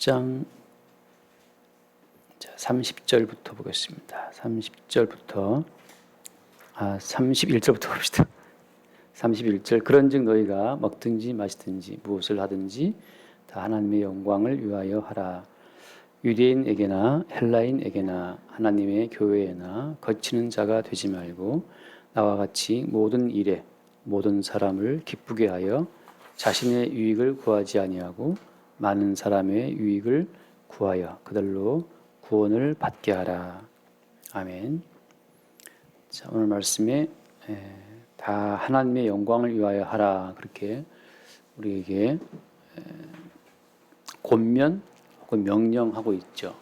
10장 30절부터 보겠습니다. 31절부터 봅시다. 31절 그런즉 너희가 먹든지 마시든지 무엇을 하든지 다 하나님의 영광을 위하여 하라. 유대인에게나 헬라인에게나 하나님의 교회에나 거치는 자가 되지 말고 나와 같이 모든 일에 모든 사람을 기쁘게 하여 자신의 유익을 구하지 아니하고 많은 사람의 유익을 구하여 그들로 구원을 받게 하라. 아멘. 자, 오늘 말씀에 다 하나님의 영광을 위하여 하라, 그렇게 우리에게 권면 혹은 명령하고 있죠.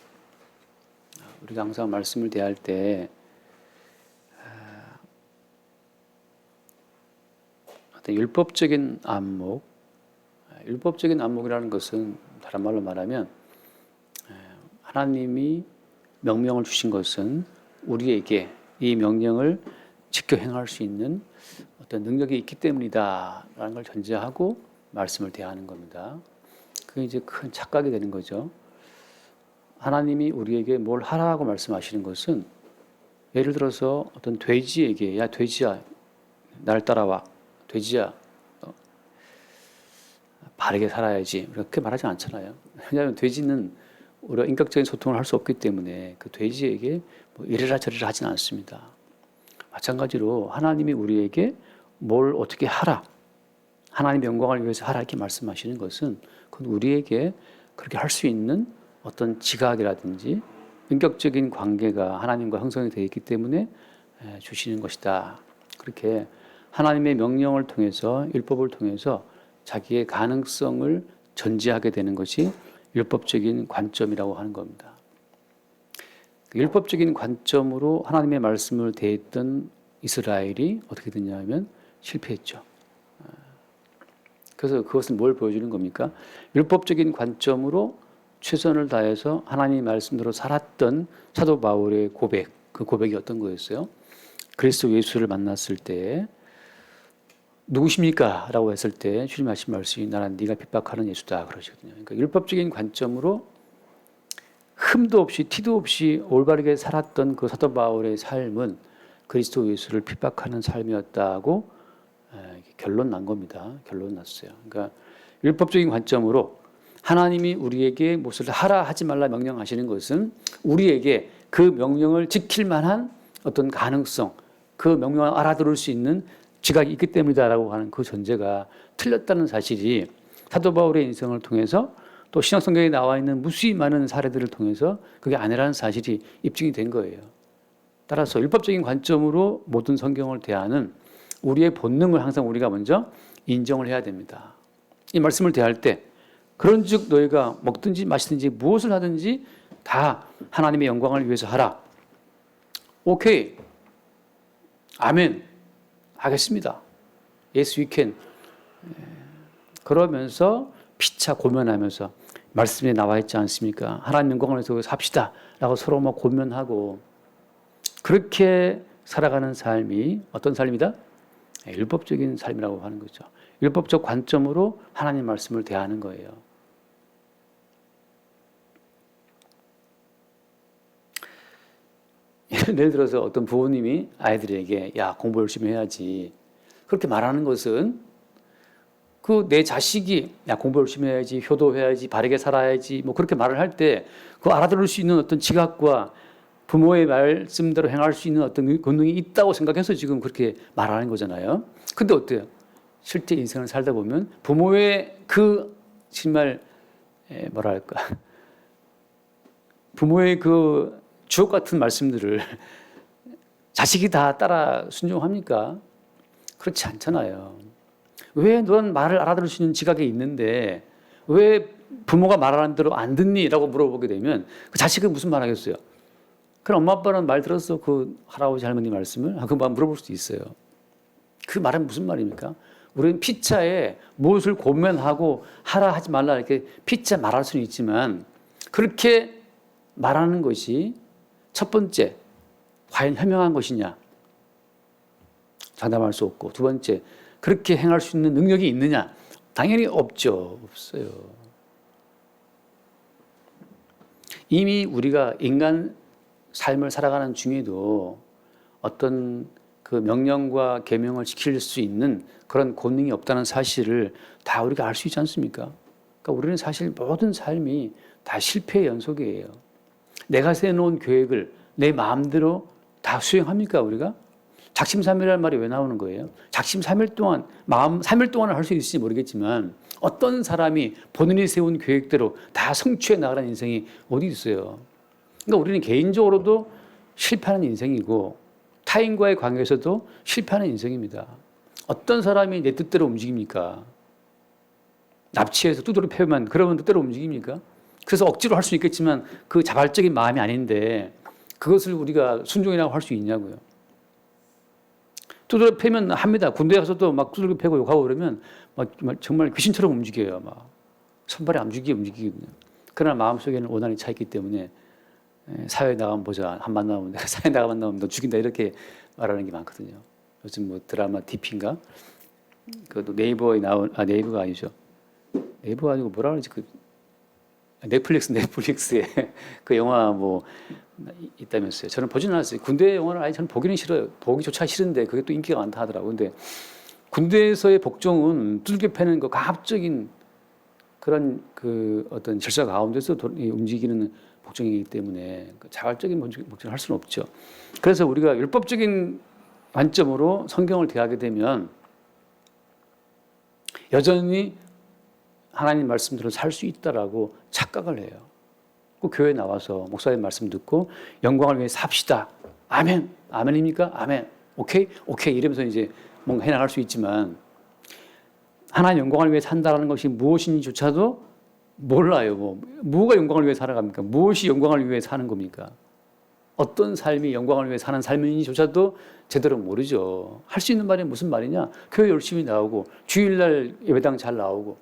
우리가 항상 말씀을 대할 때 어떤 율법적인 안목이라는 것은 다른 말로 말하면 하나님이 명령을 주신 것은 우리에게 이 명령을 지켜 행할 수 있는 어떤 능력이 있기 때문이다라는 걸 전제하고 말씀을 대하는 겁니다. 그게 이제 큰 착각이 되는 거죠. 하나님이 우리에게 뭘 하라고 말씀하시는 것은 예를 들어서 어떤 돼지에게 야 돼지야 날 따라와, 돼지야 바르게 살아야지, 그렇게 말하지 않잖아요. 왜냐하면 돼지는 우리가 인격적인 소통을 할 수 없기 때문에 그 돼지에게 뭐 이래라 저래라 하지는 않습니다. 마찬가지로 하나님이 우리에게 뭘 어떻게 하라, 하나님의 영광을 위해서 하라 이렇게 말씀하시는 것은 그건 우리에게 그렇게 할 수 있는 어떤 지각이라든지 인격적인 관계가 하나님과 형성이 되어 있기 때문에 주시는 것이다. 그렇게 하나님의 명령을 통해서, 율법을 통해서 자기의 가능성을 전제하게 되는 것이 율법적인 관점이라고 하는 겁니다. 율법적인 관점으로 하나님의 말씀을 대했던 이스라엘이 어떻게 됐냐면 실패했죠. 그래서 그것은 뭘 보여주는 겁니까? 율법적인 관점으로 최선을 다해서 하나님의 말씀대로 살았던 사도 바울의 고백, 그 고백이 어떤 거였어요? 그리스도 예수를 만났을 때 누구십니까? 라고 했을 때 주님 하신 말씀이 나는 네가 핍박하는 예수다 그러시거든요. 그러니까 율법적인 관점으로 흠도 없이 티도 없이 올바르게 살았던 그 사도 바울의 삶은 그리스도 예수를 핍박하는 삶이었다고 결론 난 겁니다. 결론 났어요. 그러니까 율법적인 관점으로 하나님이 우리에게 무엇을 하라 하지 말라 명령하시는 것은 우리에게 그 명령을 지킬 만한 어떤 가능성, 그 명령을 알아들을 수 있는 지각이 있기 때문이다라고 하는 그 전제가 틀렸다는 사실이 사도 바울의 인생을 통해서 또 신약 성경에 나와 있는 무수히 많은 사례들을 통해서 그게 아니라는 사실이 입증이 된 거예요. 따라서 율법적인 관점으로 모든 성경을 대하는 우리의 본능을 항상 우리가 먼저 인정을 해야 됩니다. 이 말씀을 대할 때 그런즉 너희가 먹든지 마시든지 무엇을 하든지 다 하나님의 영광을 위해서 하라. 오케이. 아멘. 하겠습니다. Yes, we can. 그러면서 피차 고면하면서 말씀에 나와 있지 않습니까? 하나님 영광을 위해서 삽시다 라고 서로 막 고면하고 그렇게 살아가는 삶이 어떤 삶이다? 율법적인 삶이라고 하는 거죠. 율법적 관점으로 하나님 말씀을 대하는 거예요. 예를 들어서 어떤 부모님이 아이들에게 야 공부 열심히 해야지 그렇게 말하는 것은 그 내 자식이 야 공부 열심히 해야지, 효도해야지, 바르게 살아야지 뭐 그렇게 말을 할 때 그 알아들을 수 있는 어떤 지각과 부모의 말씀대로 행할 수 있는 어떤 권능이 있다고 생각해서 지금 그렇게 말하는 거잖아요. 근데 어때요? 실제 인생을 살다 보면 부모의 그 정말 뭐랄까 부모의 그 주옥 같은 말씀들을 자식이 다 따라 순종합니까? 그렇지 않잖아요. 왜 넌 말을 알아들을 수 있는 지각이 있는데 왜 부모가 말하는 대로 안 듣니? 라고 물어보게 되면 그 자식은 무슨 말 하겠어요? 그럼 엄마 아빠는 말 들었어? 그 할아버지 할머니 말씀을? 그 말 물어볼 수도 있어요. 그 말은 무슨 말입니까? 우리는 피차에 무엇을 고면하고 하라 하지 말라 이렇게 피차 말할 수는 있지만 그렇게 말하는 것이 첫 번째, 과연 현명한 것이냐? 장담할 수 없고, 두 번째, 그렇게 행할 수 있는 능력이 있느냐? 당연히 없죠. 없어요. 이미 우리가 인간 삶을 살아가는 중에도 어떤 그 명령과 계명을 지킬 수 있는 그런 권능이 없다는 사실을 다 우리가 알 수 있지 않습니까? 그러니까 우리는 사실 모든 삶이 다 실패의 연속이에요. 내가 세워놓은 계획을 내 마음대로 다 수행합니까, 우리가? 작심삼일이라는 말이 왜 나오는 거예요? 작심삼일 동안, 마음 3일 동안은 할 수 있을지 모르겠지만 어떤 사람이 본인이 세운 계획대로 다 성취해 나가는 인생이 어디 있어요? 그러니까 우리는 개인적으로도 실패하는 인생이고 타인과의 관계에서도 실패하는 인생입니다. 어떤 사람이 내 뜻대로 움직입니까? 납치해서 두드려 패면 그러면 뜻대로 움직입니까? 그래서 억지로 할 수 있겠지만 그 자발적인 마음이 아닌데 그것을 우리가 순종이라고 할 수 있냐고요. 두드려 패면 합니다. 군대 가서도 막 두드려 패고 욕하고 그러면 막 정말 귀신처럼 움직여요. 막 손발이 안 움직이거든요. 그러나 마음속에는 원한이 차 있기 때문에 사회에 나가면 보자. 한 번 나오면 내가 사회에 나가면 너 죽인다 이렇게 말하는 게 많거든요. 요즘 뭐 드라마 DP인가? 그것도 네이버에 나온 네이버가 아니죠. 네이버가 아니고 뭐라 그러지? 그 넷플릭스에 그 영화 뭐 있다면서요. 저는 보지는 않았어요. 군대 영화를 아예 저는 보기는 싫어요. 보기조차 싫은데 그게 또 인기가 많다 하더라고요. 근데 군대에서의 복종은 두들겨 패는 그 가압적인 그런 그 어떤 질서 가운데서 움직이는 복종이기 때문에 자발적인 복종을 할 수는 없죠. 그래서 우리가 율법적인 관점으로 성경을 대하게 되면 여전히 하나님 말씀대로 살 수 있다라고 착각을 해요. 꼭 교회에 나와서 목사님 말씀 듣고 영광을 위해 삽시다. 아멘. 아멘입니까? 아멘. 오케이? 오케이. 이러면서 이제 뭔가 해나갈 수 있지만 하나님 영광을 위해 산다는 것이 무엇인지조차도 몰라요. 뭐가 영광을 위해 살아갑니까? 무엇이 영광을 위해 사는 겁니까? 어떤 삶이 영광을 위해 사는 삶인지조차도 제대로 모르죠. 할 수 있는 말이 무슨 말이냐? 교회 열심히 나오고 주일날 예배당 잘 나오고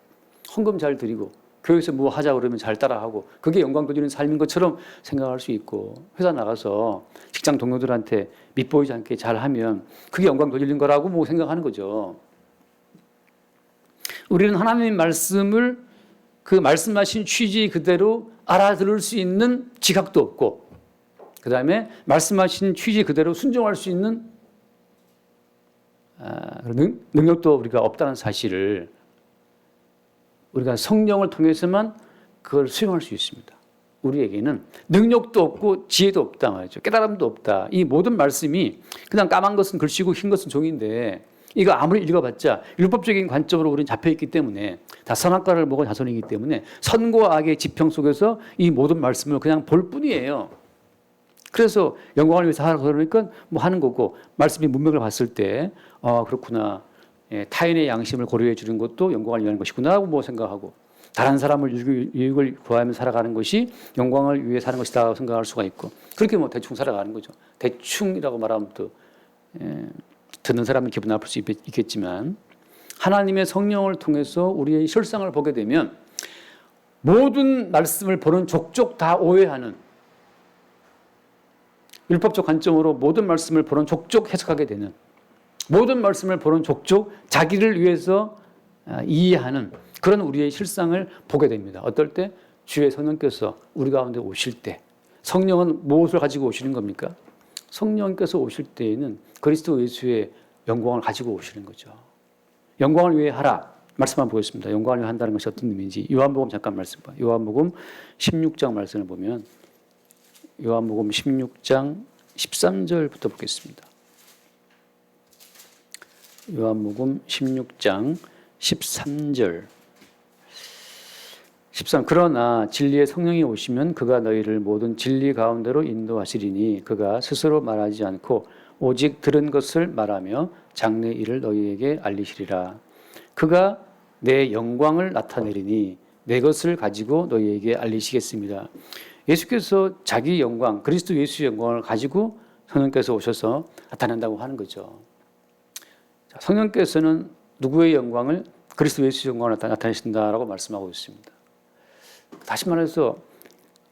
헌금 잘 드리고 교회에서 뭐 하자 그러면 잘 따라하고 그게 영광 돌리는 삶인 것처럼 생각할 수 있고 회사 나가서 직장 동료들한테 밉보이지 않게 잘하면 그게 영광 돌리는 거라고 뭐 생각하는 거죠. 우리는 하나님 말씀을 그 말씀하신 취지 그대로 알아들을 수 있는 지각도 없고 그 다음에 말씀하신 취지 그대로 순종할 수 있는 능력도 우리가 없다는 사실을 우리가 성령을 통해서만 그걸 수용할 수 있습니다. 우리에게는 능력도 없고 지혜도 없다 말이죠. 깨달음도 없다. 이 모든 말씀이 그냥 까만 것은 글씨고 흰 것은 종인데 이거 아무리 읽어봤자 율법적인 관점으로 우리는 잡혀있기 때문에 다 선악과를 먹은 자손이기 때문에 선과 악의 지평 속에서 이 모든 말씀을 그냥 볼 뿐이에요. 그래서 영광을 위해서 하라고 그러니까 뭐 하는 거고 말씀이 문맥을 봤을 때 그렇구나. 타인의 양심을 고려해 주는 것도 영광을 위한 것이구나 하고 뭐 생각하고 다른 사람을 유익을 구하며 살아가는 것이 영광을 위해 사는 것이다 생각할 수가 있고 그렇게 뭐 대충 살아가는 거죠. 대충이라고 말하면 또 듣는 사람은 기분 나쁠 수 있겠지만 하나님의 성령을 통해서 우리의 실상을 보게 되면 모든 말씀을 보는 족족 다 오해하는 율법적 관점으로 모든 말씀을 보는 족족 해석하게 되는 모든 말씀을 보는 족족 자기를 위해서 이해하는 그런 우리의 실상을 보게 됩니다. 어떨 때? 주의 성령께서 우리 가운데 오실 때. 성령은 무엇을 가지고 오시는 겁니까? 성령께서 오실 때에는 그리스도 예수의 영광을 가지고 오시는 거죠. 영광을 위해 하라. 말씀 한번 보겠습니다. 영광을 위해 한다는 것이 어떤 의미인지. 요한복음 잠깐 말씀 봐. 요한복음 16장 말씀을 보면 요한복음 16장 13절부터 보겠습니다. 요한복음 16장 13절 13 그러나 진리의 성령이 오시면 그가 너희를 모든 진리 가운데로 인도하시리니 그가 스스로 말하지 않고 오직 들은 것을 말하며 장래 일을 너희에게 알리시리라. 그가 내 영광을 나타내리니 내 것을 가지고 너희에게 알리시겠습니다. 예수께서 자기 영광 그리스도 예수의 영광을 가지고 성령께서 오셔서 나타낸다고 하는 거죠. 성령께서는 누구의 영광을 그리스도 예수의 영광을 나타내신다라고 말씀하고 있습니다. 다시 말해서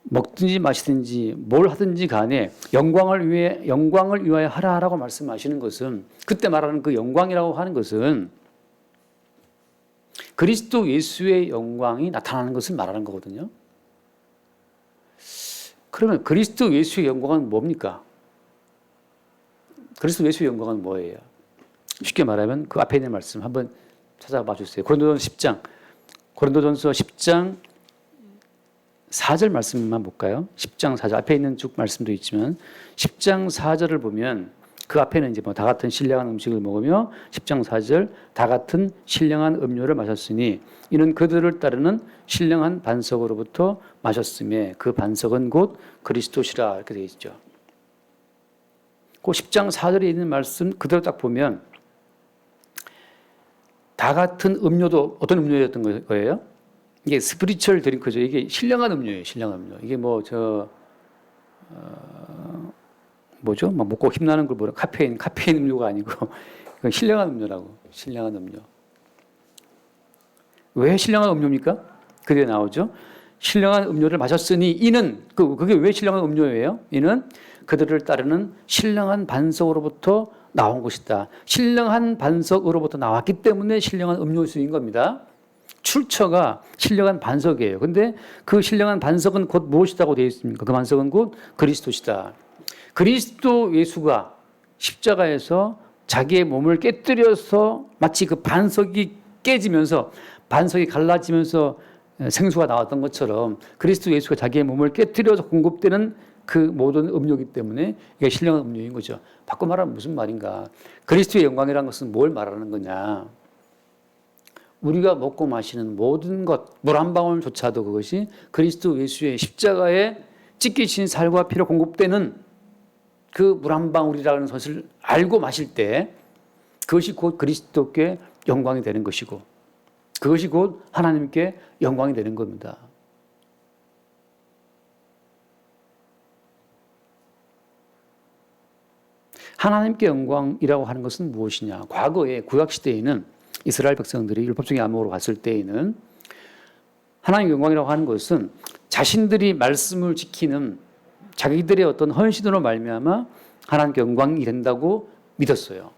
먹든지 마시든지 뭘 하든지 간에 영광을 위하여 하라라고 말씀하시는 것은 그때 말하는 그 영광이라고 하는 것은 그리스도 예수의 영광이 나타나는 것을 말하는 거거든요. 그러면 그리스도 예수의 영광은 뭡니까? 그리스도 예수의 영광은 뭐예요? 쉽게 말하면 그 앞에 있는 말씀 한번 찾아봐 주세요. 고린도전서 10장 4절 말씀만 볼까요? 10장 4절 앞에 있는 쭉 말씀도 있지만 10장 4절을 보면 그 앞에는 이제 뭐 다 같은 신령한 음식을 먹으며 10장 4절 다 같은 신령한 음료를 마셨으니 이는 그들을 따르는 신령한 반석으로부터 마셨음에 그 반석은 곧 그리스도시라 이렇게 되어 있죠. 그 10장 4절에 있는 말씀 그대로 딱 보면 다 같은 음료도 어떤 음료였던 거예요? 이게 스피리추얼 드링크죠. 이게 신령한 음료예요. 신령한 음료. 이게 뭐죠? 막 먹고 힘나는 걸 뭐라 카페인 음료가 아니고 이건 신령한 음료라고. 신령한 음료. 왜 신령한 음료입니까? 그게 나오죠. 신령한 음료를 마셨으니 이는 그게 왜 신령한 음료예요? 이는 그들을 따르는 신령한 반석으로부터 나온 것이다. 신령한 반석으로부터 나왔기 때문에 신령한 음료수인 겁니다. 출처가 신령한 반석이에요. 근데 그 신령한 반석은 곧 무엇이라고 되어 있습니까? 그 반석은 곧 그리스도시다. 그리스도 예수가 십자가에서 자기의 몸을 깨뜨려서 마치 그 반석이 깨지면서 반석이 갈라지면서 생수가 나왔던 것처럼 그리스도 예수가 자기의 몸을 깨뜨려서 공급되는 그 모든 음료이기 때문에 이게 신령한 음료인 거죠. 바꿔 말하면 무슨 말인가? 그리스도의 영광이라는 것은 뭘 말하는 거냐? 우리가 먹고 마시는 모든 것, 물 한 방울조차도 그것이 그리스도 예수의 십자가에 찢기신 살과 피로 공급되는 그 물 한 방울이라는 것을 알고 마실 때 그것이 곧 그리스도께 영광이 되는 것이고 그것이 곧 하나님께 영광이 되는 겁니다. 하나님께 영광이라고 하는 것은 무엇이냐? 과거에 구약시대에는 이스라엘 백성들이 율법적인 안목으로 갔을 때에는 하나님의 영광이라고 하는 것은 자신들이 말씀을 지키는 자기들의 어떤 헌신으로 말미암아 하나님께 영광이 된다고 믿었어요.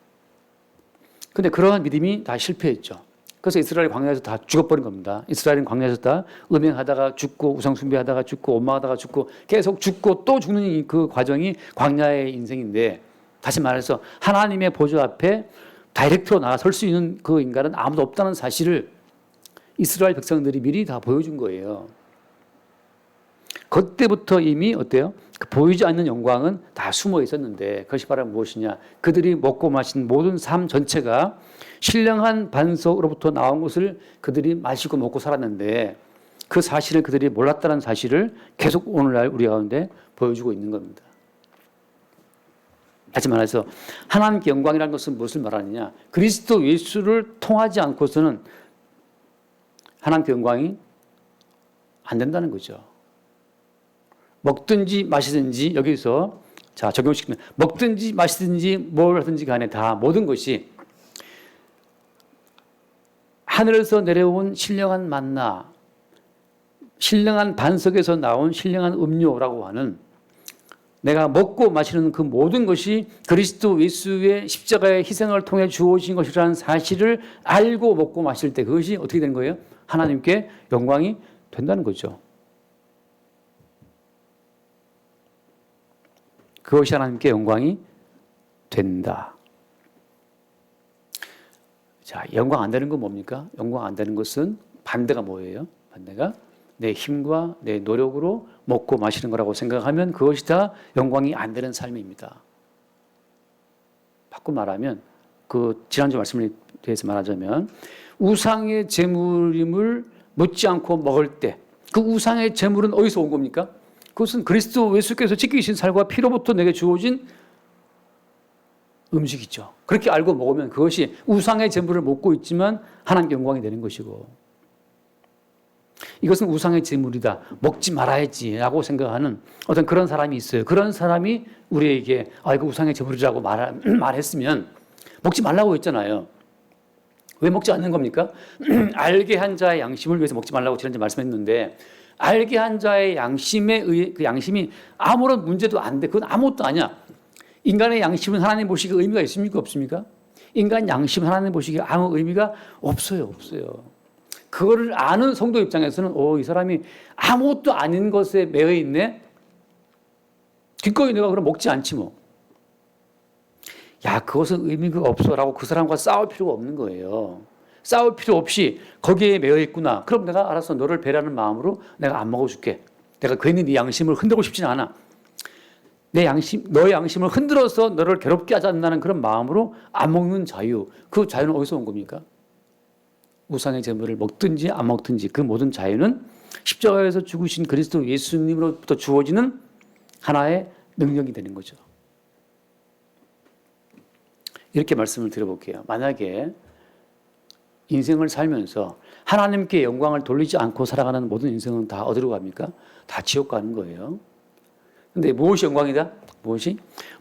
그런데 그러한 믿음이 다 실패했죠. 그래서 이스라엘 광야에서 다 죽어버린 겁니다. 이스라엘은 광야에서 다 음행하다가 죽고 우상 숭배하다가 죽고 원망하다가 죽고 계속 죽고 또 죽는 그 과정이 광야의 인생인데 다시 말해서 하나님의 보좌 앞에 다이렉트로 나설 수 있는 그 인간은 아무도 없다는 사실을 이스라엘 백성들이 미리 다 보여준 거예요. 그때부터 이미 어때요? 그 보이지 않는 영광은 다 숨어 있었는데 그것이 바로 무엇이냐? 그들이 먹고 마신 모든 삶 전체가 신령한 반석으로부터 나온 것을 그들이 마시고 먹고 살았는데 그 사실을 그들이 몰랐다는 사실을 계속 오늘날 우리 가운데 보여주고 있는 겁니다. 다시 말해서 하나님께 영광이라는 것은 무엇을 말하느냐? 그리스도 예수를 통하지 않고서는 하나님께 영광이 안 된다는 거죠. 먹든지 마시든지 여기서 자 적용시키면 먹든지 마시든지 뭘 하든지 간에 다 모든 것이 하늘에서 내려온 신령한 만나, 신령한 반석에서 나온 신령한 음료라고 하는 내가 먹고 마시는 그 모든 것이 그리스도 예수의 십자가의 희생을 통해 주어진 것이라는 사실을 알고 먹고 마실 때 그것이 어떻게 되는 거예요? 하나님께 영광이 된다는 거죠. 그것이 하나님께 영광이 된다. 자, 영광 안 되는 건 뭡니까? 영광 안 되는 것은 반대가 뭐예요? 반대가 내 힘과 내 노력으로 먹고 마시는 거라고 생각하면 그것이 다 영광이 안 되는 삶입니다. 바꿔 말하면 그 지난주 말씀에 대해서 말하자면 우상의 제물임을 묻지 않고 먹을 때 그 우상의 제물은 어디서 온 겁니까? 그것은 그리스도 예수께서 지키신 살과 피로부터 내게 주어진 음식이죠. 그렇게 알고 먹으면 그것이 우상의 제물을 먹고 있지만 하나님께 영광이 되는 것이고 이것은 우상의 제물이다. 먹지 말아야지라고 생각하는 어떤 그런 사람이 있어요. 그런 사람이 우리에게 이거 우상의 제물이라고 말했으면 먹지 말라고 했잖아요. 왜 먹지 않는 겁니까? 알게 한 자의 양심을 위해서 먹지 말라고 지난주에 말씀했는데 알게 한 자의 양심에 의해 그 양심이 아무런 문제도 안 돼. 그건 아무것도 아니야. 인간의 양심은 하나님 보시기에 의미가 있습니까? 없습니까? 인간 양심 하나님 보시기에 아무 의미가 없어요. 그거를 아는 성도 입장에서는 이 사람이 아무것도 아닌 것에 매여 있네. 기꺼이 내가 그럼 먹지 않지 뭐. 야, 그것은 의미가 없어라고 그 사람과 싸울 필요가 없는 거예요. 싸울 필요 없이 거기에 매여 있구나. 그럼 내가 알아서 너를 배려하는 마음으로 내가 안 먹어줄게. 내가 괜히 네 양심을 흔들고 싶지는 않아. 너의 양심을 흔들어서 너를 괴롭게 하지 않는다는 그런 마음으로 안 먹는 자유. 그 자유는 어디서 온 겁니까? 우상의 제물을 먹든지 안 먹든지 그 모든 자유는 십자가에서 죽으신 그리스도 예수님으로부터 주어지는 하나의 능력이 되는 거죠. 이렇게 말씀을 드려볼게요. 만약에 인생을 살면서 하나님께 영광을 돌리지 않고 살아가는 모든 인생은 다 어디로 갑니까? 다 지옥 가는 거예요. 근데 무엇이 영광이다? 무엇이?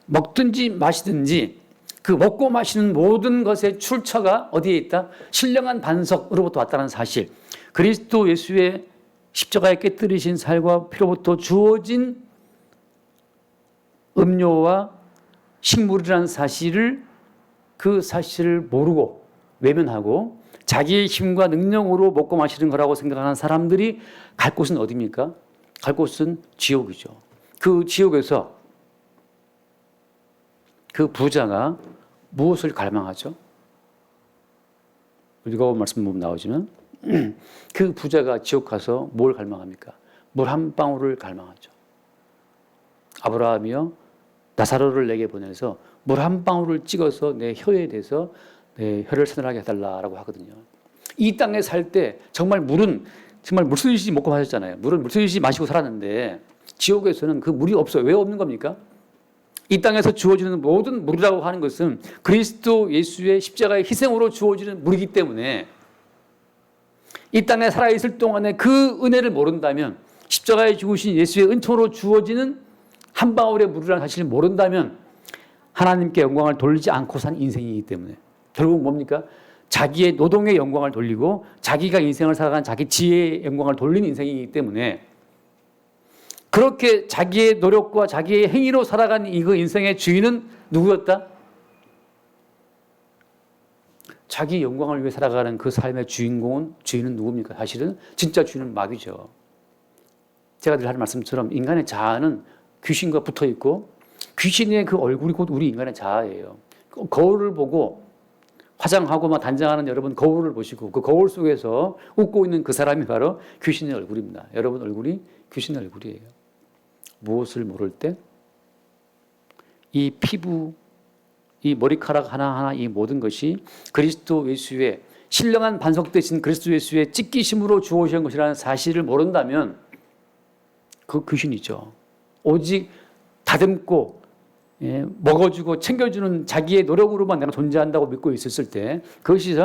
먹든지 마시든지 그 먹고 마시는 모든 것의 출처가 어디에 있다? 신령한 반석으로부터 왔다는 사실. 그리스도 예수의 십자가에 깨뜨리신 살과 피로부터 주어진 음료와 식물이라는 사실을 그 사실을 모르고 외면하고 자기의 힘과 능력으로 먹고 마시는 거라고 생각하는 사람들이 갈 곳은 어디입니까? 갈 곳은 지옥이죠. 그 지옥에서 그 부자가 무엇을 갈망하죠? 읽어본 말씀 보면 나오지만 그 부자가 지옥 가서 뭘 갈망합니까? 물 한 방울을 갈망하죠. 아브라함이요 나사로를 내게 보내서 물 한 방울을 찍어서 내 혀에 대서 내 혀를 서늘하게 해달라라고 하거든요. 이 땅에 살 때 정말 물은 정말 물쓰듯이 먹고 마셨잖아요. 물은 물쓰듯이 마시고 살았는데 지옥에서는 그 물이 없어요. 왜 없는 겁니까? 이 땅에서 주어지는 모든 물이라고 하는 것은 그리스도 예수의 십자가의 희생으로 주어지는 물이기 때문에 이 땅에 살아있을 동안에 그 은혜를 모른다면 십자가에 죽으신 예수의 은총으로 주어지는 한 방울의 물이라는 사실을 모른다면 하나님께 영광을 돌리지 않고 산 인생이기 때문에 결국 뭡니까? 자기의 노동의 영광을 돌리고 자기가 인생을 살아간 자기 지혜의 영광을 돌리는 인생이기 때문에 그렇게 자기의 노력과 자기의 행위로 살아간 이 그 인생의 주인은 누구였다? 자기 영광을 위해 살아가는 그 삶의 주인은 누굽니까? 사실은 진짜 주인은 마귀죠. 제가 늘 하는 말씀처럼 인간의 자아는 귀신과 붙어 있고 귀신의 그 얼굴이 곧 우리 인간의 자아예요. 거울을 보고 화장하고 막 단장하는 여러분 거울을 보시고 그 거울 속에서 웃고 있는 그 사람이 바로 귀신의 얼굴입니다. 여러분 얼굴이 귀신의 얼굴이에요. 무엇을 모를 때 이 피부, 이 머리카락 하나하나 이 모든 것이 그리스도 예수의 신령한 반석 대신 그리스도 예수의 찢기심으로 주어진 것이라는 사실을 모른다면 그 귀신이죠. 오직 다듬고 먹어주고 챙겨주는 자기의 노력으로만 내가 존재한다고 믿고 있었을 때 그것이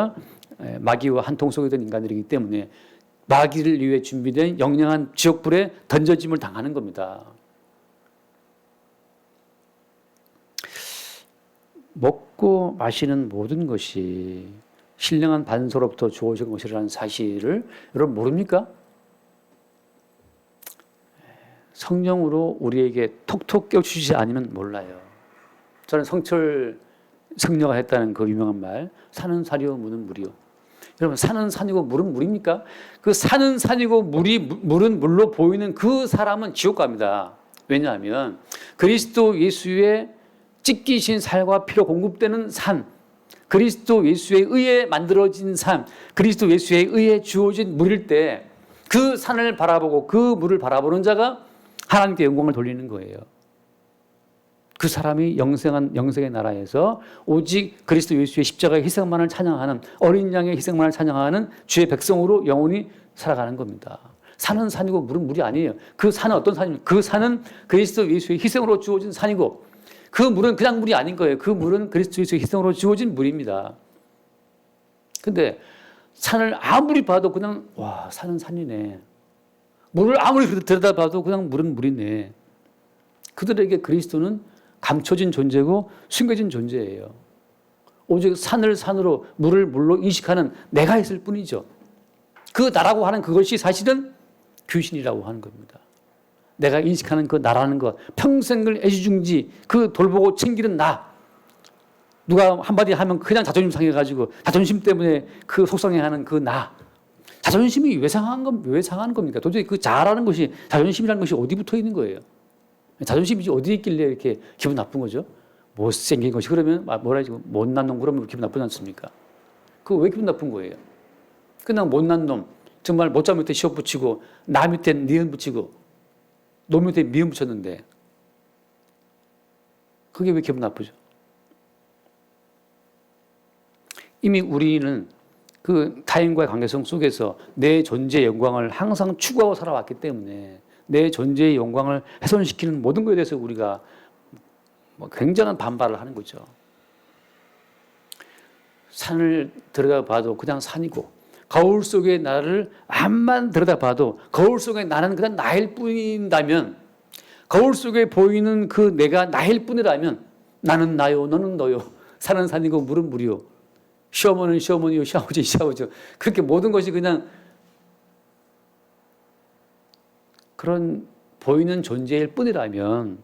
마귀와 한통 속에 든 인간들이기 때문에 마귀를 위해 준비된 영영한 지옥불에 던져짐을 당하는 겁니다. 먹고 마시는 모든 것이 신령한 반석으로부터 주어진 것이라는 사실을 여러분 모릅니까? 성령으로 우리에게 톡톡 껴주시지 않으면 몰라요. 저는 성철 성녀가 했다는 그 유명한 말, 산은 산이고 물은 물이요. 여러분 산은 산이고 물은 물입니까? 그 산은 산이고 물은 물로 보이는 그 사람은 지옥 갑니다. 왜냐하면 그리스도 예수의 찢기신 살과 피로 공급되는 산, 그리스도 예수에 의해 만들어진 산, 그리스도 예수에 의해 주어진 물일 때 그 산을 바라보고 그 물을 바라보는 자가 하나님께 영광을 돌리는 거예요. 그 사람이 영생의 나라에서 오직 그리스도 예수의 십자가의 희생만을 찬양하는 어린 양의 희생만을 찬양하는 주의 백성으로 영원히 살아가는 겁니다. 산은 산이고 물은 물이 아니에요. 그 산은 어떤 산입니까? 그 산은 그리스도 예수의 희생으로 주어진 산이고 그 물은 그냥 물이 아닌 거예요. 그 물은 그리스도 예수의 희생으로 주어진 물입니다. 근데 산을 아무리 봐도 그냥 와 산은 산이네. 물을 아무리 들여다봐도 그냥 물은 물이네. 그들에게 그리스도는 감춰진 존재고 숨겨진 존재예요. 오직 산을 산으로 물을 물로 인식하는 내가 있을 뿐이죠. 그 나라고 하는 그것이 사실은 귀신이라고 하는 겁니다. 내가 인식하는 그 나라는 것, 평생을 애지중지 그 돌보고 챙기는 나. 누가 한마디 하면 그냥 자존심 상해가지고 자존심 때문에 그 속상해하는 그 나. 자존심이 왜 상하는 겁니까? 도대체 그 자아라는 것이 자존심이라는 것이 어디 붙어 있는 거예요? 자존심이 어디에 있길래 이렇게 기분 나쁜 거죠? 못생긴 것이 그러면 뭐라 하지? 못난 놈 그러면 기분 나쁘지 않습니까? 그거 왜 기분 나쁜 거예요? 그냥 못난 놈, 정말 모자 밑에 시옷 붙이고 나 밑에 니은 붙이고 놈 밑에 미음 붙였는데 그게 왜 기분 나쁘죠? 이미 우리는 그 타인과의 관계성 속에서 내 존재의 영광을 항상 추구하고 살아왔기 때문에 내 존재의 영광을 훼손시키는 모든 것에 대해서 우리가 굉장한 반발을 하는 거죠. 산을 들여다 봐도 그냥 산이고 거울 속의 나를 암만 들여다 봐도 거울 속의 나는 그냥 나일 뿐이다면 거울 속에 보이는 그 내가 나일 뿐이라면 나는 나요 너는 너요 산은 산이고 물은 물이요 시어머니는 시어머니요 시아버지 시아버지요 그렇게 모든 것이 그냥 그런 보이는 존재일 뿐이라면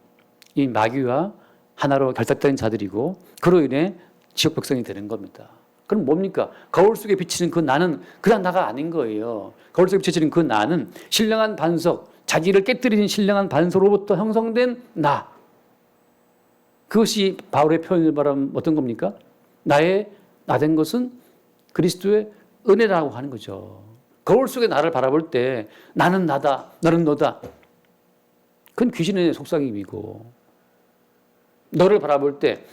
이 마귀와 하나로 결탁된 자들이고 그로 인해 지옥 백성이 되는 겁니다. 그럼 뭡니까? 거울 속에 비치는 그 나는 그냥 나가 아닌 거예요. 거울 속에 비치는 그 나는 신령한 반석, 자기를 깨뜨리는 신령한 반석으로부터 형성된 나. 그것이 바울의 표현을 말하면 어떤 겁니까? 나의 나 된 것은 그리스도의 은혜라고 하는 거죠. 거울 속에 나를 바라볼 때 나는 나다, 너는 너다. 그건 귀신의 속삭임이고 너를 바라볼 때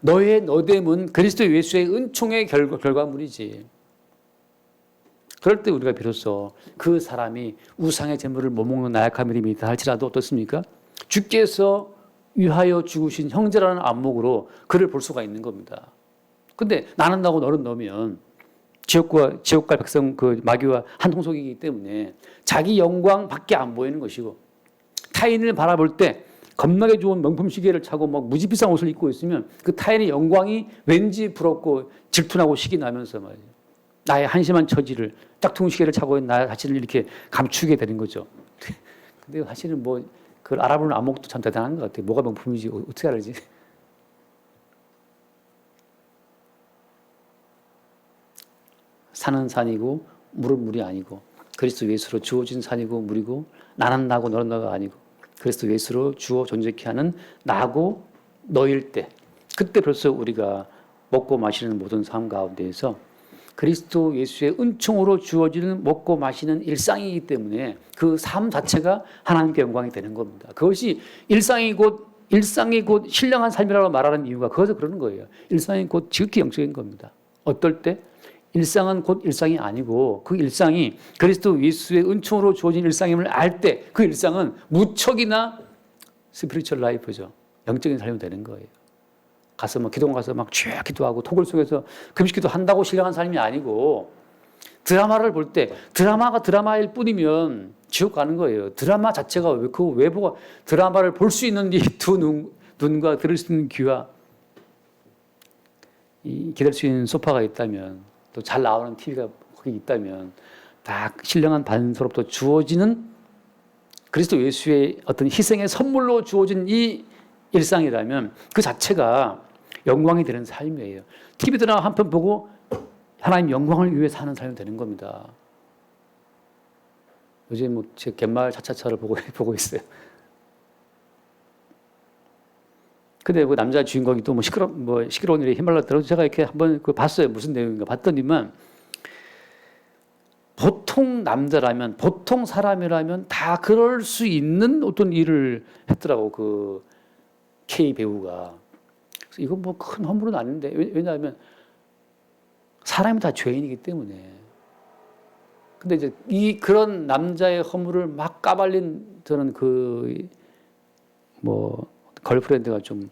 너의 너됨은 그리스도 예수의 은총의 결과물이지. 그럴 때 우리가 비로소 그 사람이 우상의 제물을 못 먹는 나약한 믿음이 있다 할지라도 어떻습니까? 주께서 위하여 죽으신 형제라는 안목으로 그를 볼 수가 있는 겁니다. 근데 나는 나고 너는 너면 지옥과 백성 그 마귀와 한 통속이기 때문에 자기 영광밖에 안 보이는 것이고 타인을 바라볼 때 겁나게 좋은 명품 시계를 차고 막 무지 비싼 옷을 입고 있으면 그 타인의 영광이 왠지 부럽고 질투나고 식이 나면서 말이에요. 나의 한심한 처지를 짝퉁 시계를 차고 있는 나 자신을 이렇게 감추게 되는 거죠. 근데 사실은 뭐 그걸 알아보는 안목도 참 대단한 것 같아요. 뭐가 명품인지 어떻게 알지? 산은 산이고 물은 물이 아니고 그리스도 예수로 주어진 산이고 물이고 나는 나고 너는 너가 아니고 그리스도 예수로 주어 존재케 하는 나고 너일 때 그때 벌써 우리가 먹고 마시는 모든 삶 가운데에서 그리스도 예수의 은총으로 주어지는 먹고 마시는 일상이기 때문에 그 삶 자체가 하나님께 영광이 되는 겁니다. 그것이 일상이 곧 신령한 삶이라고 말하는 이유가 그것을 그러는 거예요. 일상이 곧 지극히 영적인 겁니다. 어떨 때? 일상은 곧 일상이 아니고 그 일상이 그리스도 예수의 은총으로 주어진 일상임을 알 때 그 일상은 무척이나 스피리추얼 라이프죠. 영적인 삶이 되는 거예요. 가서 뭐 기도원 가서 막 쭉 기도하고 토굴 속에서 금식기도 한다고 신령한 삶이 아니고 드라마를 볼 때 드라마가 드라마일 뿐이면 지옥 가는 거예요. 드라마 자체가 그 외부가 드라마를 볼 수 있는 이 두 눈과 들을 수 있는 귀와 기댈 수 있는 소파가 있다면 또 잘 나오는 TV가 거기 있다면 다 신령한 반서로부터 주어지는 그리스도 예수의 어떤 희생의 선물로 주어진 이 일상이라면 그 자체가 영광이 되는 삶이에요. TV 드라마 한 편 보고 하나님 영광을 위해 사는 삶이 되는 겁니다. 요즘 뭐 제 갯마을 차차차를 보고 있어요. 근데 그 남자 주인공이 또 시끄러운 일에 힘말라 들어서 제가 이렇게 한번 봤어요. 무슨 내용인가 봤더니만 보통 남자라면, 보통 사람이라면 다 그럴 수 있는 어떤 일을 했더라고, 그 K 배우가. 그래서 이건 뭐 큰 허물은 아닌데, 왜냐하면 사람이 다 죄인이기 때문에. 근데 이제 그런 남자의 허물을 막 까발린 저는 걸프렌드가 좀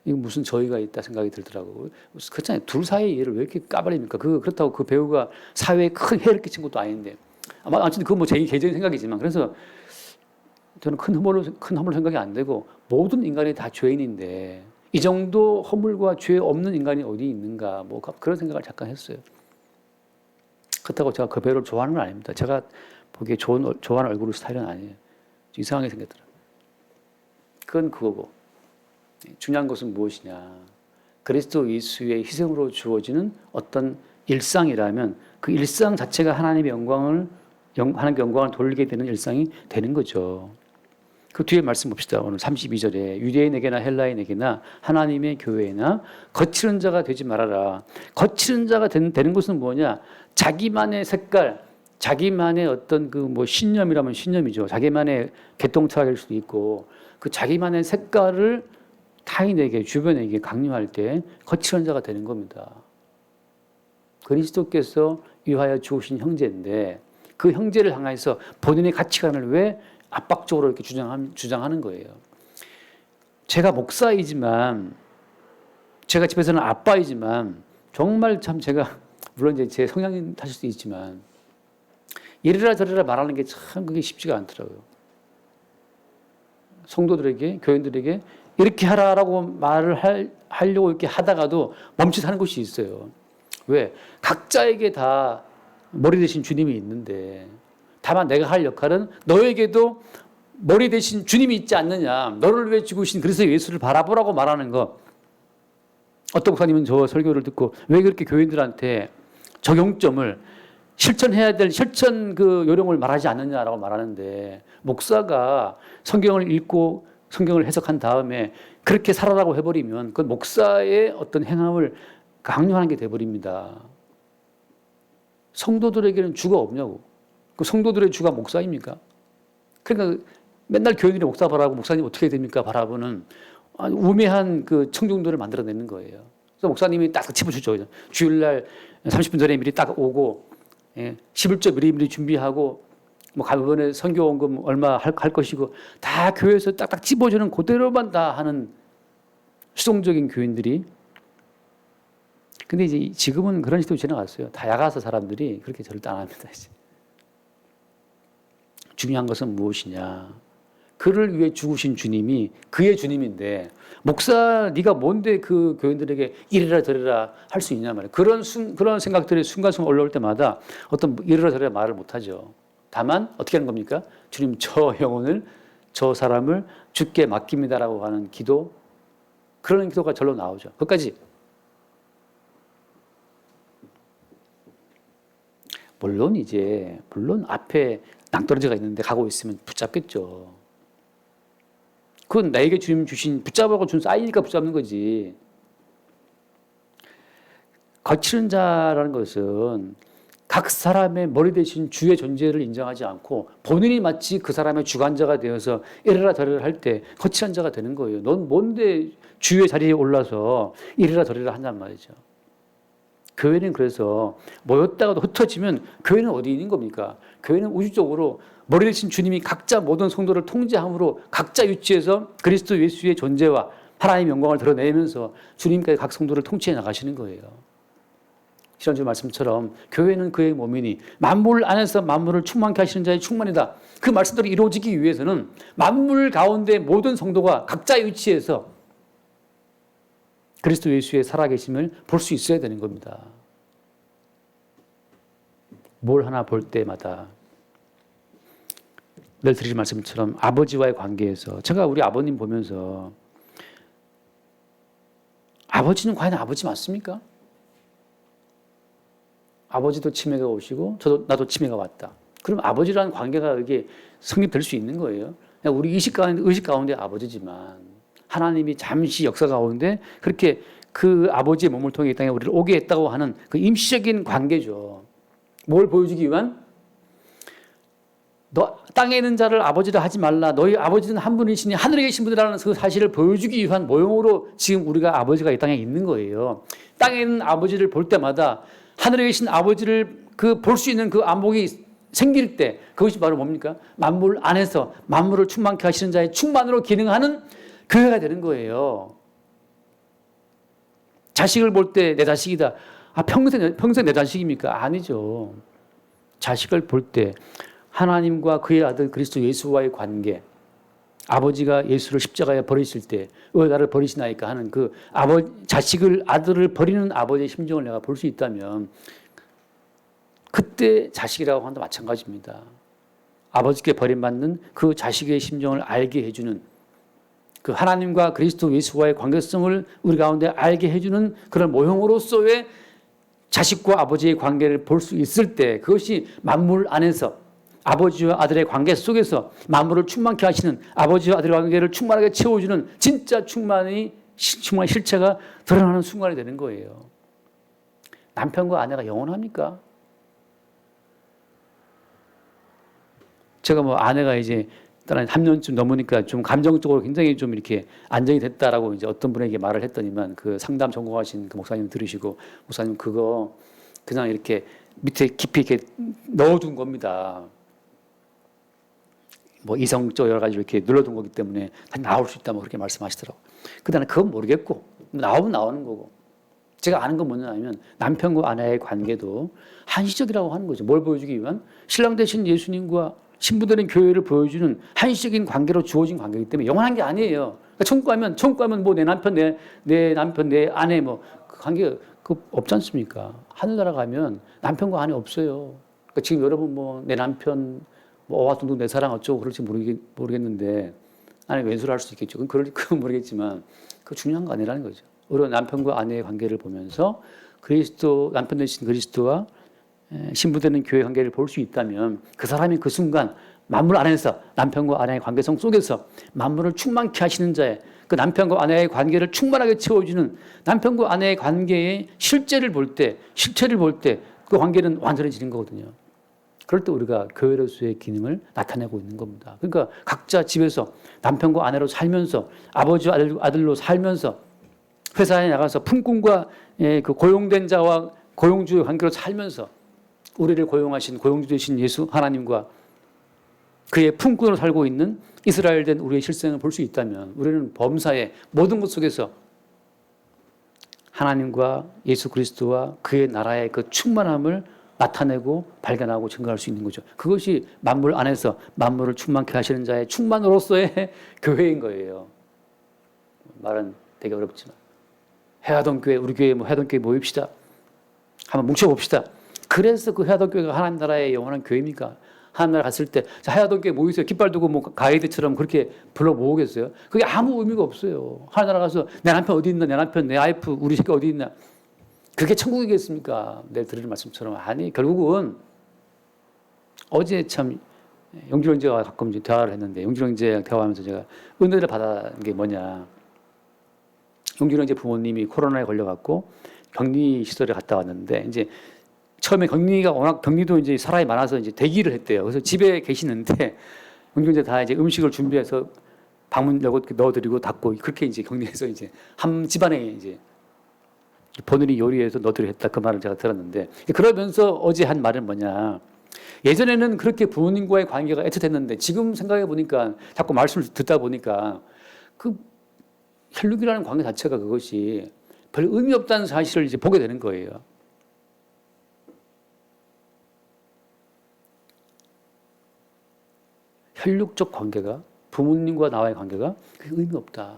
이거 무슨 저희가 있다 생각이 들더라고요. 그렇잖아요. 둘 사이의 일을 왜 이렇게 까발립니까? 그렇다고 그 배우가 사회에 큰 해를 끼친 것도 아닌데. 아무튼 그건 뭐 제 개인적인 생각이지만 그래서 저는 큰 허물 생각이 안 되고 모든 인간이 다 죄인인데 이 정도 허물과 죄 없는 인간이 어디 있는가 뭐 그런 생각을 잠깐 했어요. 그렇다고 제가 그 배우를 좋아하는 건 아닙니다. 제가 보기에 좋아하는 얼굴 스타일은 아니에요. 이상하게 생겼더라고요. 그건 그거고. 중요한 것은 무엇이냐. 그리스도 예수의 희생으로 주어지는 어떤 일상이라면 그 일상 자체가 하나님의 영광을 돌리게 되는 일상이 되는 거죠. 그 뒤에 말씀 봅시다. 오늘 32절에 유대인에게나 헬라인에게나 하나님의 교회나 거칠은 자가 되지 말아라. 거칠은 자가 되는 것은 뭐냐? 자기만의 색깔, 자기만의 어떤 그 뭐 신념이라면 신념이죠. 자기만의 개통차가 될 수도 있고 그 자기만의 색깔을 타인에게 주변에게 강요할 때 거칠은 자가 되는 겁니다. 그리스도께서 위하여 죽으신 형제인데 그 형제를 향해서 본인의 가치관을 왜 압박적으로 이렇게 주장하는 거예요. 제가 목사이지만, 제가 집에서는 아빠이지만, 정말 참 제가, 물론 이제 제 성향이 탓일 수도 있지만, 이래라 저래라 말하는 게 참 그게 쉽지가 않더라고요. 성도들에게, 교인들에게 이렇게 하라라고 말을 하려고 이렇게 하다가도 멈칫하는 것이 있어요. 왜? 각자에게 다 머리 대신 주님이 있는데, 다만 내가 할 역할은 너에게도 머리 대신 주님이 있지 않느냐. 너를 위해 죽으신 그리스도 예수를 바라보라고 말하는 것. 어떤 목사님은 저 설교를 듣고 왜 그렇게 교인들한테 적용점을 실천해야 될 실천 그 요령을 말하지 않느냐라고 말하는데 목사가 성경을 읽고 성경을 해석한 다음에 그렇게 살아라고 해버리면 그건 목사의 어떤 행함을 강요하는 게 돼버립니다. 성도들에게는 주가 없냐고. 그 성도들의 주가 목사입니까? 그러니까 맨날 교인들이 목사 바라고 목사님 어떻게 됩니까? 바라보는 우매한 그 청중들을 만들어내는 거예요. 그래서 목사님이 딱 집어주죠. 주일날 30분 전에 미리 딱 오고 11조 미리 준비하고 뭐 이번에 선교원금 얼마 할 것이고 다 교회에서 딱딱 집어주는 그대로만 다 하는 수동적인 교인들이. 근데 이제 지금은 그런 시대로 지나갔어요. 다 야가서 사람들이 그렇게 절대 안 합니다. 이제. 중요한 것은 무엇이냐? 그를 위해 죽으신 주님이 그의 주님인데 목사 네가 뭔데 그 교인들에게 이래라 저래라 할 수 있냐 말이에요. 그런 생각들이 순간순간 올라올 때마다 어떤 이래라 저래라 말을 못하죠. 다만 어떻게 하는 겁니까? 주님 저 영혼을 저 사람을 주께 맡깁니다라고 하는 기도, 그런 기도가 절로 나오죠. 그것까지. 물론 앞에 낭떠러지가 있는데 가고 있으면 붙잡겠죠. 그건 나에게 주님 주신 붙잡으라고 준 사인이니까 붙잡는 거지. 거칠은 자라는 것은 각 사람의 머리 대신 주의 존재를 인정하지 않고 본인이 마치 그 사람의 주관자가 되어서 이래라 저래라 할 때 거칠은 자가 되는 거예요. 넌 뭔데 주의 자리에 올라서 이래라 저래라 한단 말이죠. 교회는 그래서 모였다가도 흩어지면 교회는 어디 있는 겁니까? 교회는 우주적으로 머리 대신 주님이 각자 모든 성도를 통제함으로 각자 위치에서 그리스도 예수의 존재와 하나님의 영광을 드러내면서 주님까지 각 성도를 통치해 나가시는 거예요. 지난주 말씀처럼 교회는 그의 몸이니 만물 안에서 만물을 충만케 하시는 자의 충만이다. 그 말씀대로 이루어지기 위해서는 만물 가운데 모든 성도가 각자의 위치에서 그리스도 예수의 살아계심을 볼 수 있어야 되는 겁니다. 뭘 하나 볼 때마다 늘 드리는 말씀처럼 아버지와의 관계에서 제가 우리 아버님 보면서 아버지는 과연 아버지 맞습니까? 아버지도 치매가 오시고 나도 치매가 왔다. 그럼 아버지라는 관계가 이게 성립될 수 있는 거예요. 우리 의식 가운데 아버지지만 하나님이 잠시 역사 가운데 그렇게 그 아버지의 몸을 통해 이 땅에 우리를 오게 했다고 하는 그 임시적인 관계죠. 뭘 보여주기 위한? 너 땅에 있는 자를 아버지라 하지 말라. 너희 아버지는 한 분이시니 하늘에 계신 분이라는 그 사실을 보여주기 위한 모형으로 지금 우리가 아버지가 이 땅에 있는 거예요. 땅에 있는 아버지를 볼 때마다 하늘에 계신 아버지를 볼 수 있는 그 안목이 생길 때 그것이 바로 뭡니까? 만물 안에서 만물을 충만케 하시는 자의 충만으로 기능하는 교회가 되는 거예요. 자식을 볼 때 내 자식이다. 평생 내 자식입니까? 아니죠. 자식을 볼 때 하나님과 그의 아들 그리스도 예수와의 관계, 아버지가 예수를 십자가에 버리실 때 왜 나를 버리시나이까 하는 그 아들을 버리는 아버지의 심정을 내가 볼 수 있다면 그때 자식이라고 한다 마찬가지입니다. 아버지께 버림받는 그 자식의 심정을 알게 해주는 그 하나님과 그리스도 예수와의 관계성을 우리 가운데 알게 해주는 그런 모형으로서의 자식과 아버지의 관계를 볼 수 있을 때 그것이 만물 안에서 아버지와 아들의 관계 속에서 만물을 충만케 하시는 아버지와 아들의 관계를 충만하게 채워주는 진짜 충만한 실체가 드러나는 순간이 되는 거예요. 남편과 아내가 영원합니까? 제가 뭐 아내가 이제 떠난 3년쯤 넘으니까 좀 감정적으로 굉장히 좀 이렇게 안정이 됐다라고 이제 어떤 분에게 말을 했더니만 그 상담 전공하신 그 목사님 들으시고 목사님 그거 그냥 이렇게 밑에 깊이 이렇게 넣어둔 겁니다. 뭐 이성적 여러 가지 이렇게 눌러둔 거기 때문에 다시 나올 수 있다 뭐 그렇게 말씀하시더라고. 근데 나는 그건 모르겠고 나오면 나오는 거고 제가 아는 건 뭐냐면 남편과 아내의 관계도 한시적이라고 하는 거죠. 뭘 보여주기 위한 신랑 되신 예수님과 신부되는 교회를 보여주는 한시적인 관계로 주어진 관계이기 때문에 영원한 게 아니에요. 그러니까 천국 가면 뭐 내 남편 내 아내 뭐 그 관계 그 없지 않습니까? 하늘나라 가면 남편과 아내 없어요. 그러니까 지금 여러분 뭐 내 남편 뭐 어와둥둥 내 사랑 어쩌고 그럴지 모르겠는데 아니 왼수를 할 수 있겠죠. 그건 모르겠지만 그 중요한 거 아니라는 거죠. 우리가 남편과 아내의 관계를 보면서 그리스도 남편 되신 그리스도와 신부되는 교회 관계를 볼 수 있다면 그 사람이 그 순간 만물 안에서 남편과 아내의 관계성 속에서 만물을 충만케 하시는 자의 그 남편과 아내의 관계를 충만하게 채워주는 남편과 아내의 관계의 실체를 볼 때 그 관계는 완전해지는 거거든요. 그럴 때 우리가 교회로서의 기능을 나타내고 있는 겁니다. 그러니까 각자 집에서 남편과 아내로 살면서 아버지와 아들로 살면서 회사에 나가서 품꾼과 그 고용된 자와 고용주의 관계로 살면서 우리를 고용하신 고용주 되신 예수 하나님과 그의 품꾼으로 살고 있는 이스라엘 된 우리의 실생을 볼 수 있다면 우리는 범사의 모든 것 속에서 하나님과 예수 그리스도와 그의 나라의 그 충만함을 나타내고 발견하고 증거할 수 있는 거죠. 그것이 만물 안에서 만물을 충만케 하시는 자의 충만으로서의 교회인 거예요. 말은 되게 어렵지만 해화동 교회 우리 교회 뭐 해화동 교회 모입시다. 한번 뭉쳐봅시다. 그래서 그 해화동 교회가 하나님 나라의 영원한 교회입니까? 하나님 나라 갔을 때 해화동 교회 모이세요. 깃발 두고 뭐 가이드처럼 그렇게 불러 모으겠어요? 그게 아무 의미가 없어요. 하나님 나라 가서 내 남편 어디 있나? 내 남편, 내 와이프, 우리 새끼 어디 있나? 그게 천국이겠습니까? 내가 드리는 말씀처럼. 아니, 결국은 어제 참 용길 형제와 가끔 이제 대화를 했는데 용길 형제랑 대화하면서 제가 은혜를 받은 게 뭐냐. 용길 형제 부모님이 코로나에 걸려갖고 격리 시설에 갔다 왔는데 이제 처음에 격리가 워낙 격리도 이제 사람이 많아서 이제 대기를 했대요. 그래서 집에 계시는데 용길 형제 다 이제 음식을 준비해서 방문 열고 넣어드리고 닫고 그렇게 이제 격리해서 이제 한 집안에 이제 본인이 요리해서 넣어드려 했다 그 말을 제가 들었는데 그러면서 어제 한 말은 뭐냐 예전에는 그렇게 부모님과의 관계가 애틋했는데 지금 생각해 보니까 자꾸 말씀을 듣다 보니까 그 혈육이라는 관계 자체가 그것이 별 의미 없다는 사실을 이제 보게 되는 거예요. 혈육적 관계가 부모님과 나와의 관계가 그게 의미 없다.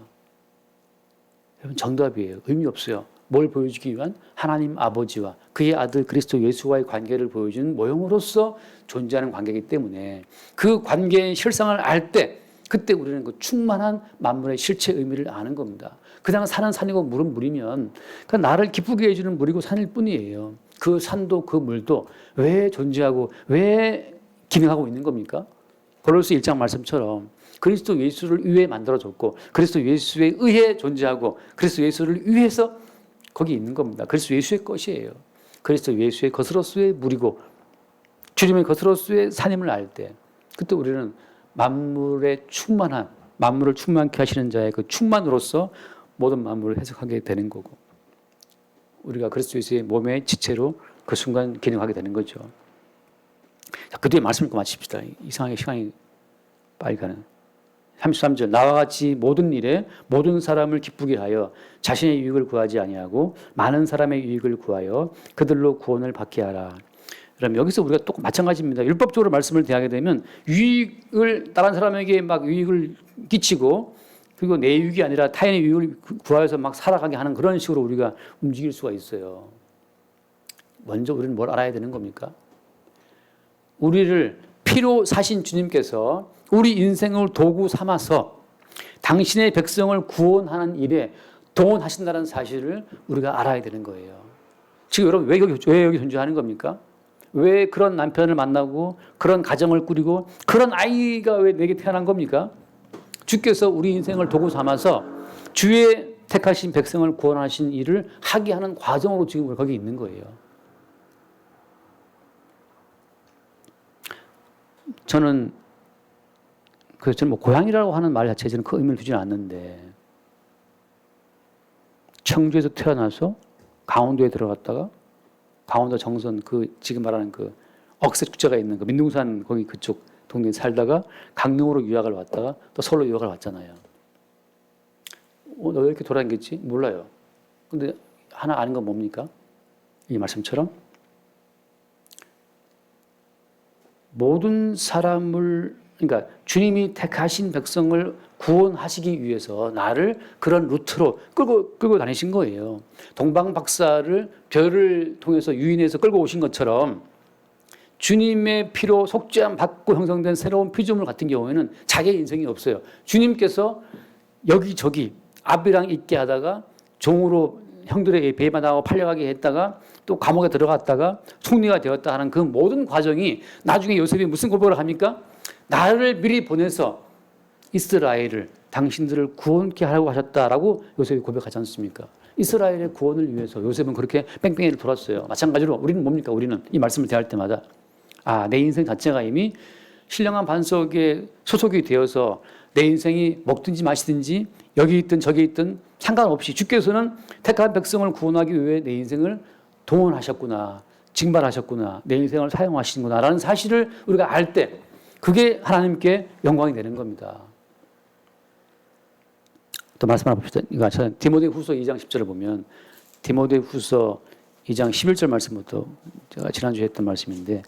여러분 정답이에요. 의미 없어요. 뭘 보여주기 위한 하나님 아버지와 그의 아들 그리스도 예수와의 관계를 보여주는 모형으로서 존재하는 관계이기 때문에 그 관계의 실상을 알 때 그때 우리는 그 충만한 만물의 실체 의미를 아는 겁니다. 그냥 산은 산이고 물은 물이면 그 나를 기쁘게 해주는 물이고 산일 뿐이에요. 그 산도 그 물도 왜 존재하고 왜 기능하고 있는 겁니까? 고린도서 1장 말씀처럼 그리스도 예수를 위해 만들어졌고 그리스도 예수에 의해 존재하고 그리스도 예수를 위해서 거기 있는 겁니다. 그리스도 예수의 것이에요. 그리스도 예수의 것으로서의 물이고 주님의 것으로서의 산임을 알 때 그때 우리는 만물의 충만한 만물을 충만케 하시는 자의 그 충만으로서 모든 만물을 해석하게 되는 거고 우리가 그리스도 예수의 몸의 지체로 그 순간 기능하게 되는 거죠. 자, 그 뒤에 말씀 읽고 마칩시다. 이상하게 시간이 빨리 가는. 33절 나와 같이 모든 일에 모든 사람을 기쁘게 하여 자신의 유익을 구하지 아니하고 많은 사람의 유익을 구하여 그들로 구원을 받게 하라. 그럼 여기서 우리가 또 마찬가지입니다. 율법적으로 말씀을 대하게 되면 유익을 다른 사람에게 막 유익을 끼치고 그리고 내 유익이 아니라 타인의 유익을 구하여서 막 살아가게 하는 그런 식으로 우리가 움직일 수가 있어요. 먼저 우리는 뭘 알아야 되는 겁니까? 우리를 피로 사신 주님께서 우리 인생을 도구 삼아서 당신의 백성을 구원하는 일에 동원하신다는 사실을 우리가 알아야 되는 거예요. 지금 여러분 왜 여기 존재하는 겁니까? 왜 그런 남편을 만나고 그런 가정을 꾸리고 그런 아이가 왜 내게 태어난 겁니까? 주께서 우리 인생을 도구 삼아서 주의 택하신 백성을 구원하신 일을 하게 하는 과정으로 지금 우리 거기 있는 거예요. 저는 그래서 저는 뭐 고향이라고 하는 말 자체에 저는 그 의미를 두지는 않는데 청주에서 태어나서 강원도에 들어갔다가 강원도 정선 그 지금 말하는 그 억새 축제가 있는 그 민둥산 거기 그쪽 동네에 살다가 강릉으로 유학을 왔다가 또 서울로 유학을 왔잖아요. 너 왜 이렇게 돌아다녔겠지? 몰라요. 근데 하나 아는 건 뭡니까? 이 말씀처럼 모든 사람을 그러니까 주님이 택하신 백성을 구원하시기 위해서 나를 그런 루트로 끌고 다니신 거예요. 동방 박사를 별을 통해서 유인해서 끌고 오신 것처럼 주님의 피로 속죄함 받고 형성된 새로운 피조물 같은 경우에는 자기의 인생이 없어요. 주님께서 여기저기 아비랑 있게 하다가 종으로 형들에게 배반하고 팔려가게 했다가 또 감옥에 들어갔다가 총리가 되었다 하는 그 모든 과정이 나중에 요셉이 무슨 고백을 합니까? 나를 미리 보내서 이스라엘을 당신들을 구원케 하려고 하셨다라고 요셉이 고백하지 않습니까? 이스라엘의 구원을 위해서 요셉은 그렇게 뺑뺑이를 돌았어요. 마찬가지로 우리는 뭡니까? 우리는 이 말씀을 대할 때마다 내 인생 자체가 이미 신령한 반석에 소속이 되어서 내 인생이 먹든지 마시든지 여기 있든 저기 있든 상관없이 주께서는 택한 백성을 구원하기 위해 내 인생을 동원하셨구나, 징발하셨구나, 내 인생을 사용하시는구나라는 사실을 우리가 알 때 그게 하나님께 영광이 되는 겁니다. 또 말씀 하나 봅시다. 이거 디모데후서 2장 10절을 보면 디모데후서 2장 11절 말씀부터 제가 지난주에 했던 말씀인데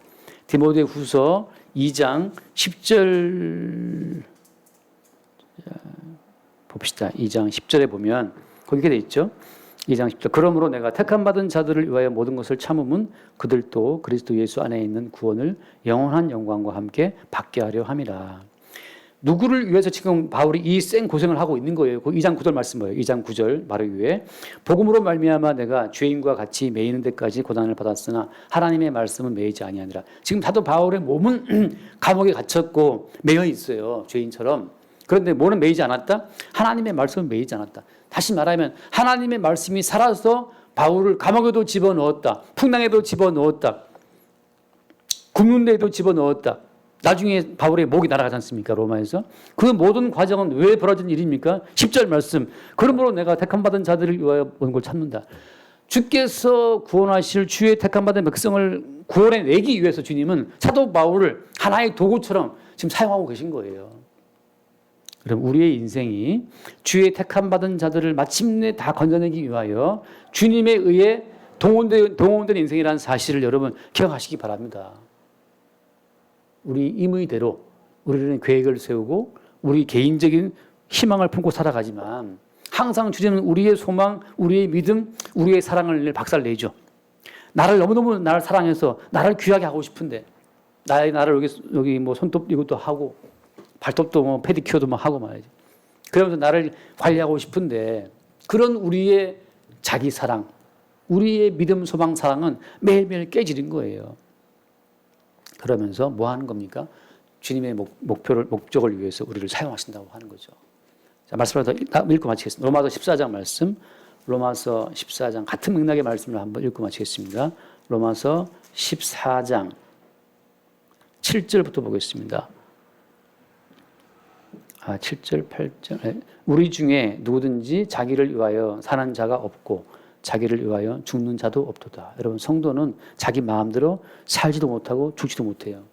디모데후서 2장 10절 봅시다. 2장 10절에 보면 거기 돼 있죠. 2장 10절 그러므로 내가 택함 받은 자들을 위하여 모든 것을 참음은 그들도 그리스도 예수 안에 있는 구원을 영원한 영광과 함께 받게 하려 함이라. 누구를 위해서 지금 바울이 이 생 고생을 하고 있는 거예요. 그 2장 9절 말씀 뭐예요? 2장 9절 바로 위에 복음으로 말미암아 내가 죄인과 같이 매이는 데까지 고난을 받았으나 하나님의 말씀은 매이지 아니하니라. 지금 사도 바울의 몸은 감옥에 갇혔고 매여 있어요. 죄인처럼. 그런데 뭐는 매이지 않았다? 하나님의 말씀은 매이지 않았다. 다시 말하면 하나님의 말씀이 살아서 바울을 감옥에도 집어넣었다. 풍랑에도 집어넣었다. 굽는 데에도 집어넣었다. 나중에 바울의 목이 날아가지 않습니까? 로마에서. 그 모든 과정은 왜 벌어진 일입니까? 10절 말씀. 그러므로 내가 택함받은 자들을 위하여 오는 걸 찾는다. 주께서 구원하실 주의 택함받은 백성을 구원해내기 위해서 주님은 사도 바울을 하나의 도구처럼 지금 사용하고 계신 거예요. 그럼 우리의 인생이 주의 택함받은 자들을 마침내 다 건져내기 위하여 주님에 의해 동원된 인생이라는 사실을 여러분 기억하시기 바랍니다. 우리 임의대로 우리는 계획을 세우고 우리 개인적인 희망을 품고 살아가지만 항상 주님은 우리의 소망, 우리의 믿음, 우리의 사랑을 박살내죠. 너무너무 나를 사랑해서 나를 귀하게 하고 싶은데 나를 여기 뭐 손톱 이것도 하고 발톱도 뭐 페디큐어도 뭐 하고 말이지. 그러면서 나를 관리하고 싶은데 그런 우리의 자기 사랑, 우리의 믿음, 소망, 사랑은 매일매일 깨지는 거예요. 그러면서 뭐 하는 겁니까? 주님의 목적을 위해서 우리를 사용하신다고 하는 거죠. 자, 말씀을 더 읽고 마치겠습니다. 로마서 14장 말씀, 로마서 14장 같은 맥락의 말씀을 한번 읽고 마치겠습니다. 로마서 14장 7절부터 보겠습니다. 7절, 8절. 우리 중에 누구든지 자기를 위하여 사는 자가 없고 자기를 위하여 죽는 자도 없도다. 여러분 성도는 자기 마음대로 살지도 못하고 죽지도 못해요.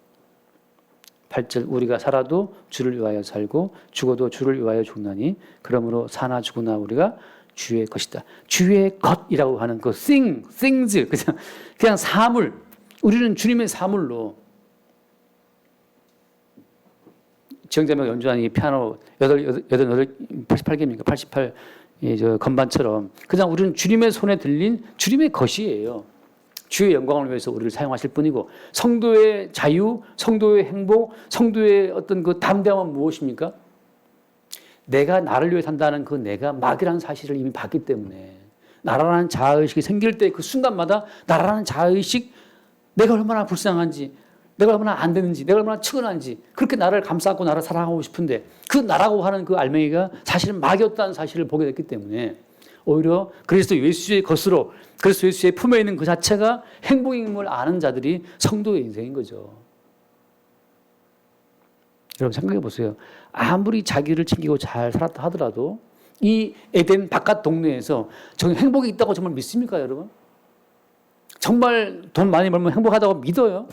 8절 우리가 살아도 주를 위하여 살고 죽어도 주를 위하여 죽나니 그러므로 사나 죽으나 우리가 주의 것이다. 주의 것이라고 하는 그 things 그냥 사물. 우리는 주님의 사물로 지영자매가 연주하는 이 피아노 88개입니까? 88 건반처럼 그냥 우리는 주님의 손에 들린 주님의 것이에요. 주의 영광을 위해서 우리를 사용하실 뿐이고 성도의 자유, 성도의 행복, 성도의 어떤 그 담대함은 무엇입니까? 내가 나를 위해 산다는 그 내가 막이라는 사실을 이미 봤기 때문에 나라라는 자아의식이 생길 때 그 순간마다 나라라는 자아의식 내가 얼마나 불쌍한지, 내가 얼마나 안 되는지, 내가 얼마나 측은한지 그렇게 나를 감싸고 나를 사랑하고 싶은데 그 나라고 하는 그 알맹이가 사실은 마귀였다는 사실을 보게 됐기 때문에 오히려 그리스도 예수의 것으로 그리스도 예수의 품에 있는 그 자체가 행복임을 아는 자들이 성도의 인생인 거죠. 여러분 생각해 보세요. 아무리 자기를 챙기고 잘 살았다 하더라도 이 에덴 바깥 동네에서 정말 행복이 있다고 정말 믿습니까, 여러분? 정말 돈 많이 벌면 행복하다고 믿어요?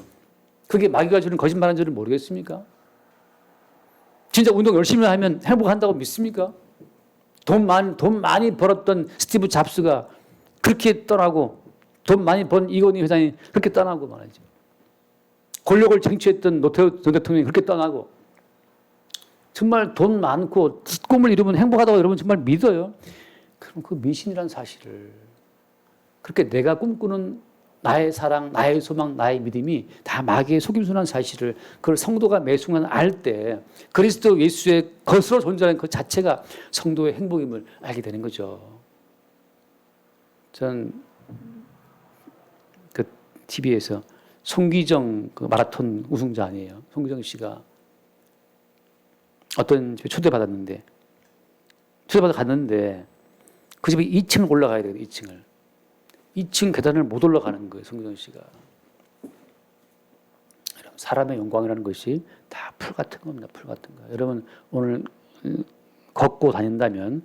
그게 마귀가 주는 거짓말한 줄을 모르겠습니까? 진짜 운동 열심히 하면 행복한다고 믿습니까? 돈 많이 벌었던 스티브 잡스가 그렇게 떠나고 돈 많이 번 이건희 회장이 그렇게 떠나고 말이죠. 권력을 쟁취했던 노태우 전 대통령이 그렇게 떠나고 정말 돈 많고 꿈을 이루면 행복하다고 여러분 정말 믿어요? 그럼 그 미신이라는 사실을 그렇게 내가 꿈꾸는 나의 사랑, 나의 소망, 나의 믿음이 다 마귀의 속임수라는 사실을 그걸 성도가 매 순간 알 때 그리스도 예수의 것으로 존재하는 그 자체가 성도의 행복임을 알게 되는 거죠. 전 그 TV에서 송기정 그 마라톤 우승자 아니에요. 송기정 씨가 어떤 집에 초대받았는데 갔는데 그 집에 2층을 올라가야 돼요. 2층 계단을 못 올라가는 거예요. 송기정 씨가. 여러분 사람의 영광이라는 것이 다 풀 같은 겁니다. 풀 같은 거. 여러분 오늘 걷고 다닌다면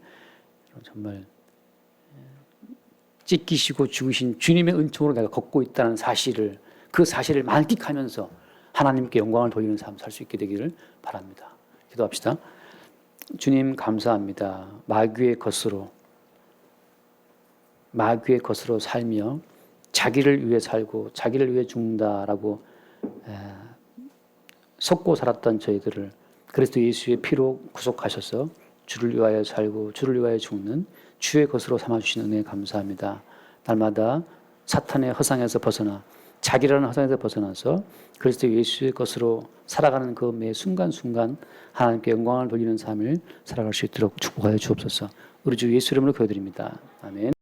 정말 찢기시고 죽으신 주님의 은총으로 내가 걷고 있다는 사실을 그 사실을 만끽하면서 하나님께 영광을 돌리는 삶 살 수 있게 되기를 바랍니다. 기도합시다. 주님 감사합니다. 마귀의 것으로 살며 자기를 위해 살고 자기를 위해 죽는다라고 속고 살았던 저희들을 그리스도 예수의 피로 구속하셔서 주를 위하여 살고 주를 위하여 죽는 주의 것으로 삼아주신 은혜 감사합니다. 날마다 사탄의 허상에서 벗어나 자기라는 허상에서 벗어나서 그리스도 예수의 것으로 살아가는 그 매 순간순간 하나님께 영광을 돌리는 삶을 살아갈 수 있도록 축복하여 주옵소서. 우리 주 예수 이름으로 기도드립니다. 아멘.